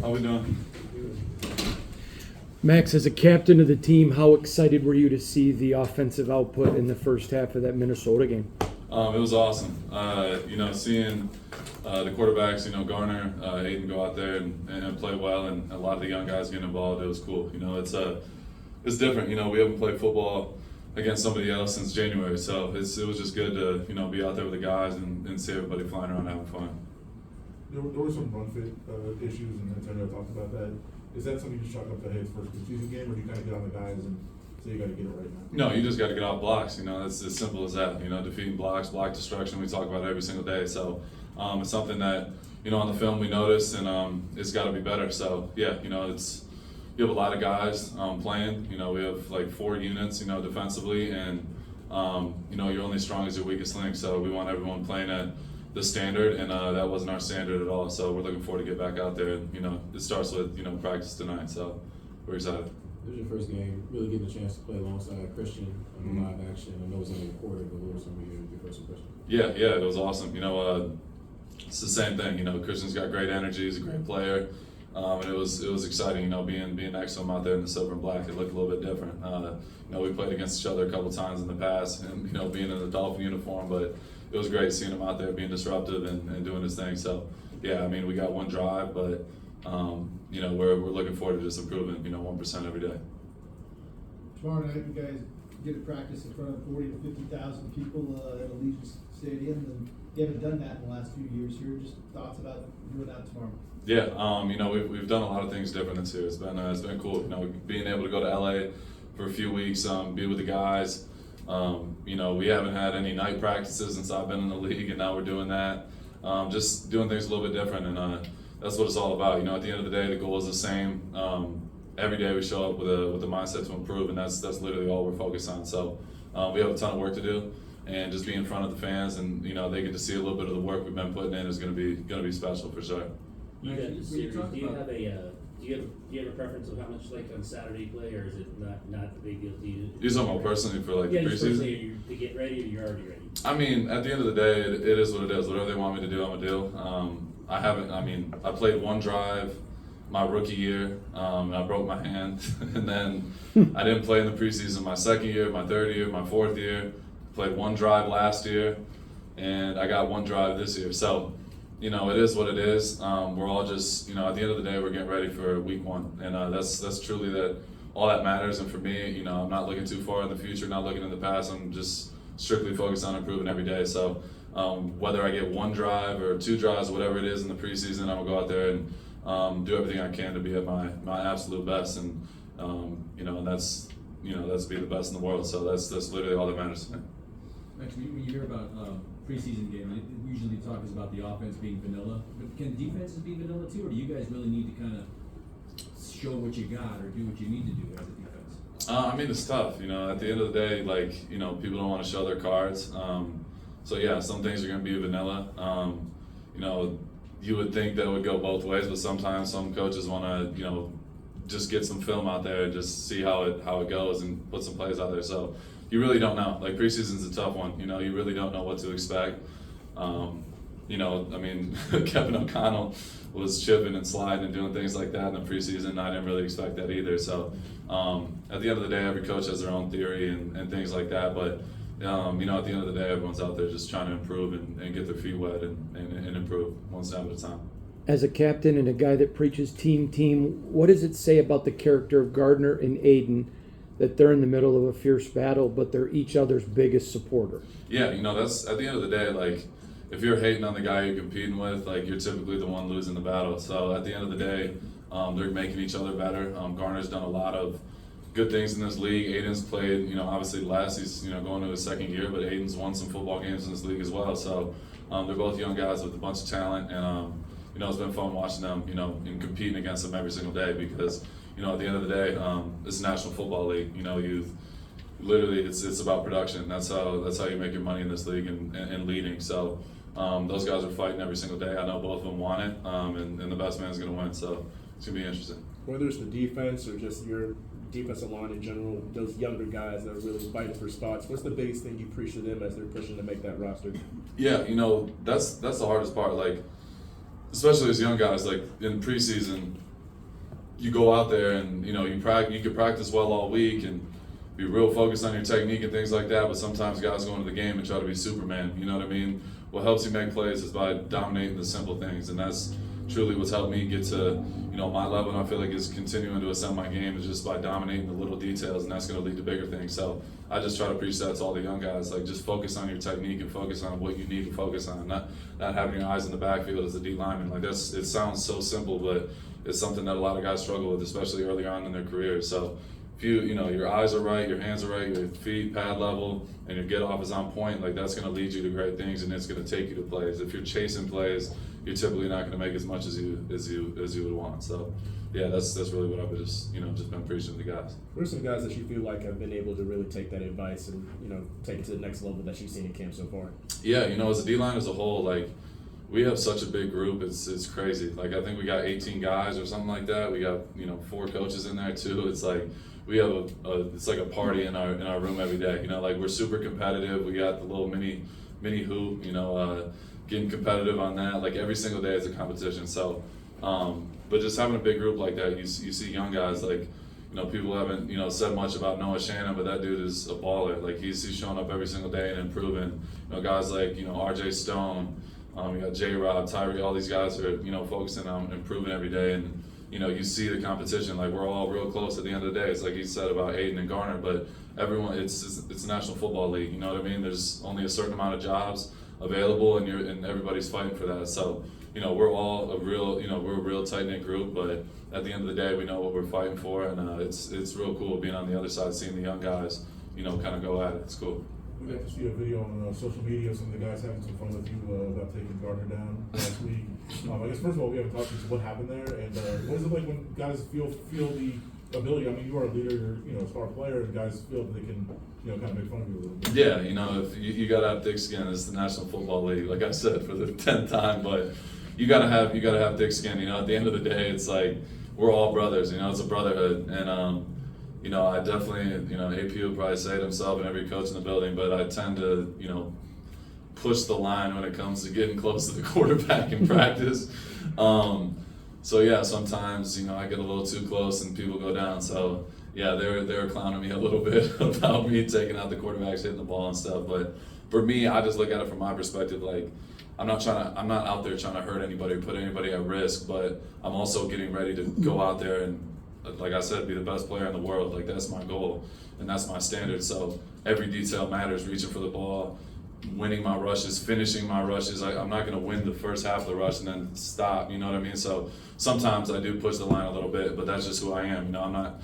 How we doing? Max, as a captain of the team, how excited were you to see the offensive output in the first half of that Minnesota game? It was awesome. Seeing the quarterbacks, Garner, Aiden go out there and play well, and a lot of the young guys getting involved. It was cool. It's different. We haven't played football against somebody else since January, so it was just good to be out there with the guys and see everybody flying around having fun. There were some run fit issues, and Antonio talked about that. Is that something you just chalk up to, hey, it's first preseason game, or do you kind of get on the guys and say you got to get it right now? No, you just got to get off blocks. It's as simple as that. Defeating blocks, block destruction. We talk about it every single day. So it's something that on the film we notice, and it's got to be better. So yeah, you have a lot of guys playing. We have like 4 units, defensively, and you're only as strong as your weakest link. So we want everyone playing at the standard, and that wasn't our standard at all. So we're looking forward to get back out there. And it starts with practice tonight. So we're excited. It was your first game, really getting a chance to play alongside Christian on live action. I know it was only recorded, but what were some of your first impressions? Yeah, it was awesome. It's the same thing. Christian's got great energy. He's a great player, and it was exciting. Being next to him out there in the silver and black, it looked a little bit different. We played against each other a couple times in the past, and being in the Dolphin uniform, but it was great seeing him out there being disruptive and doing his thing. So yeah, we got one drive, but we're looking forward to just improving 1% every day. Tomorrow night, you guys get to practice in front of 40 to 50,000 people at Allegiant Stadium, and you haven't done that in the last few years here. Just thoughts about doing that tomorrow? Yeah, we've done a lot of things different this year. It's been cool. Being able to go to LA for a few weeks, be with the guys. We haven't had any night practices since I've been in the league, and now we're doing that. Just doing things a little bit different, and that's what it's all about. At the end of the day, the goal is the same. Every day we show up with the mindset to improve, and that's literally all we're focused on. So we have a ton of work to do, and just being in front of the fans, and they get to see a little bit of the work we've been putting in is going to be special for sure. Do you have a preference of how much on Saturday you play, or is it not a big deal to you? You're talking about personally for the just preseason? personally to get ready, or you're already ready? At the end of the day, it is what it is. Whatever they want me to do, I'm gonna do. I played one drive my rookie year, and I broke my hand, and then I didn't play in the preseason my second year, my third year, my fourth year. Played one drive last year, and I got one drive this year. So, it is what it is. We're all just, at the end of the day, we're getting ready for week 1, and that's truly all that matters. And for me, I'm not looking too far in the future, not looking in the past. I'm just strictly focused on improving every day. So whether I get 1 drive or 2 drives, whatever it is in the preseason, I'm gonna go out there and do everything I can to be at my absolute best, and and that's be the best in the world. So that's literally all that matters to me. Max, when you hear about preseason game, it usually talk is about the offense being vanilla, but can defenses be vanilla too, or do you guys really need to kind of show what you got or do what you need to do as a defense? It's tough. At the end of the day, people don't want to show their cards. So yeah, some things are going to be vanilla. You would think that it would go both ways, but sometimes some coaches want to, just get some film out there and just see how it goes and put some plays out there. So you really don't know. Preseason's a tough one. You really don't know what to expect. Kevin O'Connell was chipping and sliding and doing things like that in the preseason. I didn't really expect that either. So at the end of the day, every coach has their own theory and things like that. But at the end of the day, everyone's out there just trying to improve and get their feet wet and improve one step at a time. As a captain and a guy that preaches team, what does it say about the character of Gardner and Aiden that they're in the middle of a fierce battle, but they're each other's biggest supporter? Yeah, that's at the end of the day, if you're hating on the guy you're competing with, you're typically the one losing the battle. So at the end of the day, they're making each other better. Garner's done a lot of good things in this league. Aiden's played, obviously less. He's, going to his second year, but Aiden's won some football games in this league as well. So they're both young guys with a bunch of talent, and it's been fun watching them, and competing against them every single day because, at the end of the day, it's a National Football League. Literally, it's about production. That's how you make your money in this league and leading. So those guys are fighting every single day. I know both of them want it, and the best man's going to win. So it's going to be interesting. Whether it's the defense or just your defensive line in general, those younger guys that are really fighting for spots, what's the biggest thing you preach to them as they're pushing to make that roster? Yeah, that's the hardest part. Especially as young guys, in preseason, you go out there and you could practice well all week and be real focused on your technique and things like that, but sometimes guys go into the game and try to be Superman, you know what I mean? What helps you make plays is by dominating the simple things, and that's truly what's helped me get to my level, and I feel like is continuing to ascend my game is just by dominating the little details, and that's going to lead to bigger things. So I just try to preach that to all the young guys, like just focus on your technique and focus on what you need to focus on, not having your eyes in the backfield as a D lineman. Like it sounds so simple, but it's something that a lot of guys struggle with, especially early on in their careers. So if your eyes are right, your hands are right, your feet pad level, and your get off is on point, like that's going to lead you to great things, and it's going to take you to plays. If you're chasing plays, you're typically not going to make as much as you would want. So yeah, that's really what I've just been preaching to the guys. What are some guys that you feel like have been able to really take that advice and take it to the next level that you've seen in camp so far? Yeah, as a D-line as a whole, like we have such a big group, it's crazy. Like I think we got 18 guys or something like that. We got 4 coaches in there too. It's like we have it's like a party in our room every day. Like we're super competitive. We got the little mini hoop. Getting competitive on that. Like every single day is a competition. So, but just having a big group like that, you see young guys like. People haven't, said much about Noah Shannon, but that dude is a baller. Like he's showing up every single day and improving. Guys like, RJ Stone, you got J-Rob, Tyree, all these guys are, focusing on improving every day. And, you see the competition, like we're all real close at the end of the day. It's like you said about Aiden and Garner, but everyone, it's a National Football League, you know what I mean? There's only a certain amount of jobs available and everybody's fighting for that. So, we're all we're a real tight-knit group, but at the end of the day, we know what we're fighting for, and it's real cool being on the other side, seeing the young guys, kind of go at it. It's cool. We got to see a video on social media, some of the guys having some fun with you about taking Gardner down last week. I guess first of all, we haven't talked about what happened there, and what is it like when guys feel the ability? I mean, you are a leader, you're a star player, and guys feel that they can kind of make fun of you a little bit. Yeah, if you got to have thick skin. It's the National Football League, like I said for the 10th time, but you got to have thick skin. At the end of the day, it's like we're all brothers. It's a brotherhood, and I definitely, AP would probably say it himself and every coach in the building, but I tend to, push the line when it comes to getting close to the quarterback in practice. So yeah, sometimes, I get a little too close and people go down. So yeah, they're clowning me a little bit about me taking out the quarterbacks, hitting the ball and stuff. But for me, I just look at it from my perspective, like I'm not out there trying to hurt anybody or put anybody at risk, but I'm also getting ready to go out there and, like I said, be the best player in the world. Like that's my goal and that's my standard. So every detail matters, reaching for the ball, winning my rushes, finishing my rushes. I'm not going to win the first half of the rush and then stop, you know what I mean? So sometimes I do push the line a little bit, but that's just who I am. I'm not,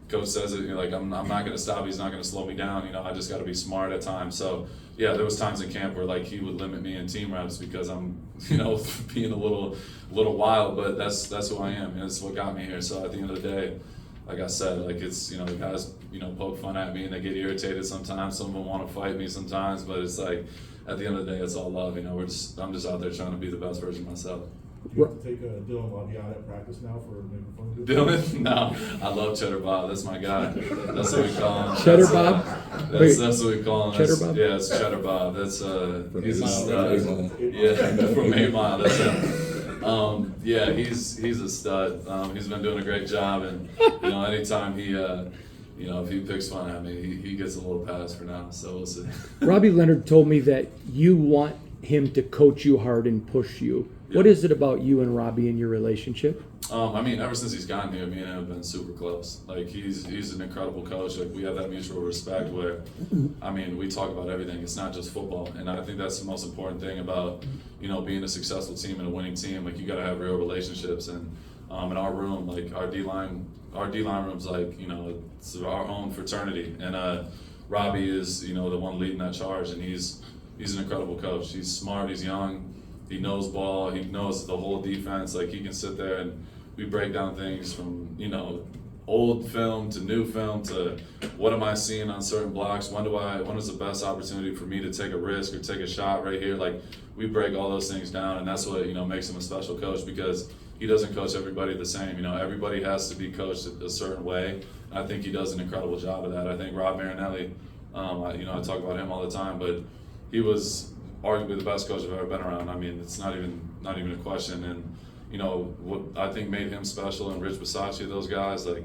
coach says it, like I'm not going to stop, he's not going to slow me down. I just got to be smart at times. So yeah, there was times in camp where like he would limit me in team reps because I'm, being a little wild, but that's who I am, and it's what got me here. So at the end of the day, like I said, like it's, the guys, poke fun at me and they get irritated sometimes. Some of them want to fight me sometimes, but it's like, at the end of the day, it's all love. I'm just out there trying to be the best version of myself. Do you have to take Dylan Lobby out at practice now for making fun of you? Dylan? No, I love Cheddar Bob. That's my guy. That's what we call him. Cheddar Bob? That's what we call him. Cheddar Bob? Yeah, it's Cheddar Bob. That's he's a 8 stud. Mile. Yeah, from 8 Mile. That's him. Yeah, he's a stud. He's been doing a great job, and anytime he if he picks fun at me, he gets a little pass for now. So we'll see. Robbie Leonard told me that you want him to coach you hard and push you. What is it about you and Robbie and your relationship? Ever since he's gotten here, me and him have been super close. Like he's an incredible coach. Like we have that mutual respect where, we talk about everything. It's not just football, and I think that's the most important thing about, being a successful team and a winning team. Like you got to have real relationships. And in our room, like our D-line room's like it's our own fraternity. And Robbie is the one leading that charge, and he's an incredible coach. He's smart. He's young. He knows ball. He knows the whole defense. Like he can sit there and we break down things from old film to new film to what am I seeing on certain blocks. When is the best opportunity for me to take a risk or take a shot right here? Like we break all those things down, and that's what makes him a special coach, because he doesn't coach everybody the same. Everybody has to be coached a certain way. I think he does an incredible job of that. I think Rob Marinelli, I talk about him all the time, but he was arguably the best coach I've ever been around. It's not even a question. And you know, what I think made him special and Rich Bisaccia, those guys, like,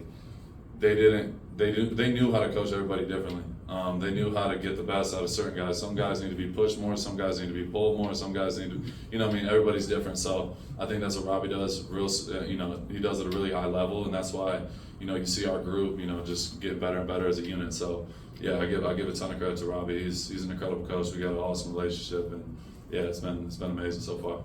they knew how to coach everybody differently. They knew how to get the best out of certain guys. Some guys need to be pushed more, some guys need to be pulled more, some guys need to, you know, I mean, everybody's different. So I think that's what Robbie does. You know, he does it at a really high level, and that's why, you know, you see our group, you know, just get better and better as a unit. So yeah, I give a ton of credit to Robbie. He's an incredible coach. We got an awesome relationship, and yeah, it's been amazing so far.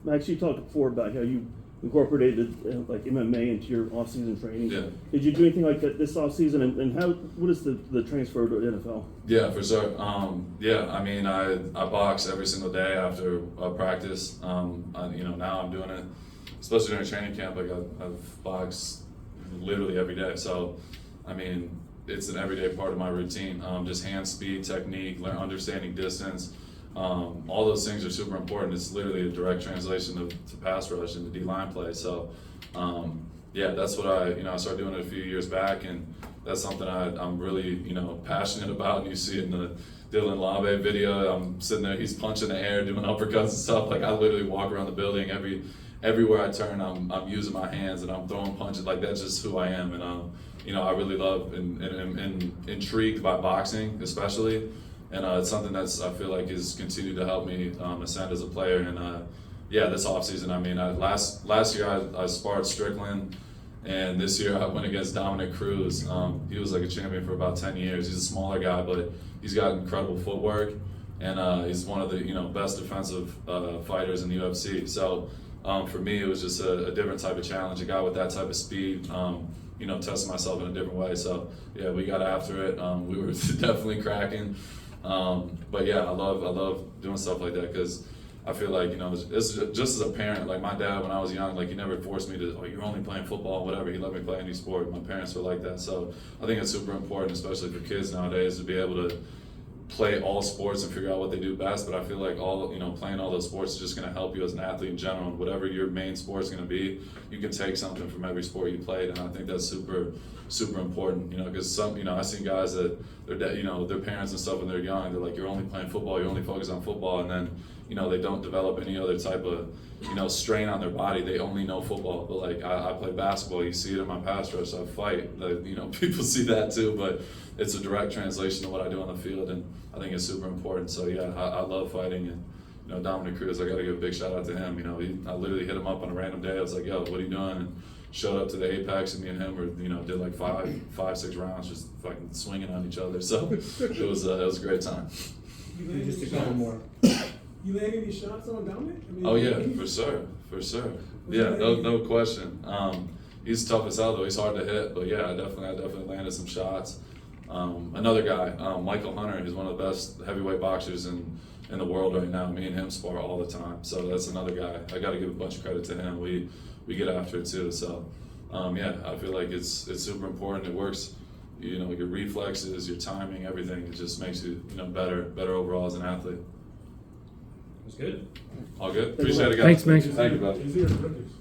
Max, you talked before about how you incorporated like MMA into your off-season training. Yeah. Did you do anything like that this off-season? And what is the transfer to NFL? Yeah, for sure. Yeah, I mean, I box every single day after practice. You know, now I'm doing it, especially during training camp. Like I've boxed literally every day. So, I mean, it's an everyday part of my routine. Just hand speed, technique, understanding distance. All those things are super important. It's literally a direct translation to pass rush and to D-line play. So, yeah, that's what I started doing it a few years back, and that's something I'm really, you know, passionate about. And you see it in the Dylan Labe video. I'm sitting there, he's punching the air, doing uppercuts and stuff. Like I literally walk around the building everywhere I turn, I'm using my hands and I'm throwing punches. Like that's just who I am. And you know, I really love and intrigued by boxing, especially. And it's something that's I feel like has continued to help me ascend as a player. And yeah, this offseason, I mean, last year I sparred Strickland, and this year I went against Dominic Cruz. He was like a champion for about 10 years. He's a smaller guy, but he's got incredible footwork, and he's one of the best defensive fighters in the UFC. So for me, it was just a different type of challenge. A guy with that type of speed. Testing myself in a different way. So yeah, we got after it. We were definitely cracking. But yeah, I love doing stuff like that because I feel like, it's just as a parent, like my dad, when I was young, like he never forced me to, you're only playing football, whatever. He let me play any sport. My parents were like that. So I think it's super important, especially for kids nowadays, to be able to play all sports and figure out what they do best. But I feel like playing all those sports is just going to help you as an athlete in general. And whatever your main sport is going to be, you can take something from every sport you played. And I think that's super, super important, because I've seen guys that their parents and stuff when they're young, they're like, you're only playing football, you're only focused on football. And then, they don't develop any other type of, strain on their body. They only know football. But like I play basketball, you see it in my pass rush, I fight. People see that too, but it's a direct translation of what I do on the field, and I think it's super important. So yeah, I love fighting, and Dominic Cruz, I got to give a big shout out to him. I literally hit him up on a random day. I was like, yo, what are you doing? And showed up to the Apex, and me and him were, did like 5-6 rounds, just fucking swinging on each other. So it was a great time. Just a couple more. You landed any shots on Dominic? Oh yeah, for sure. Yeah, no question. He's tough as hell though. He's hard to hit, but yeah, I definitely landed some shots. Another guy, Michael Hunter, he's one of the best heavyweight boxers in the world right now. Me and him spar all the time, so that's another guy. I got to give a bunch of credit to him. We get after it too. So yeah, I feel like it's super important. It works. Your reflexes, your timing, everything. It just makes you better overall as an athlete. That's good. All good. Appreciate it, guys. Thanks, Max. Thank you, bud. Easier to practice.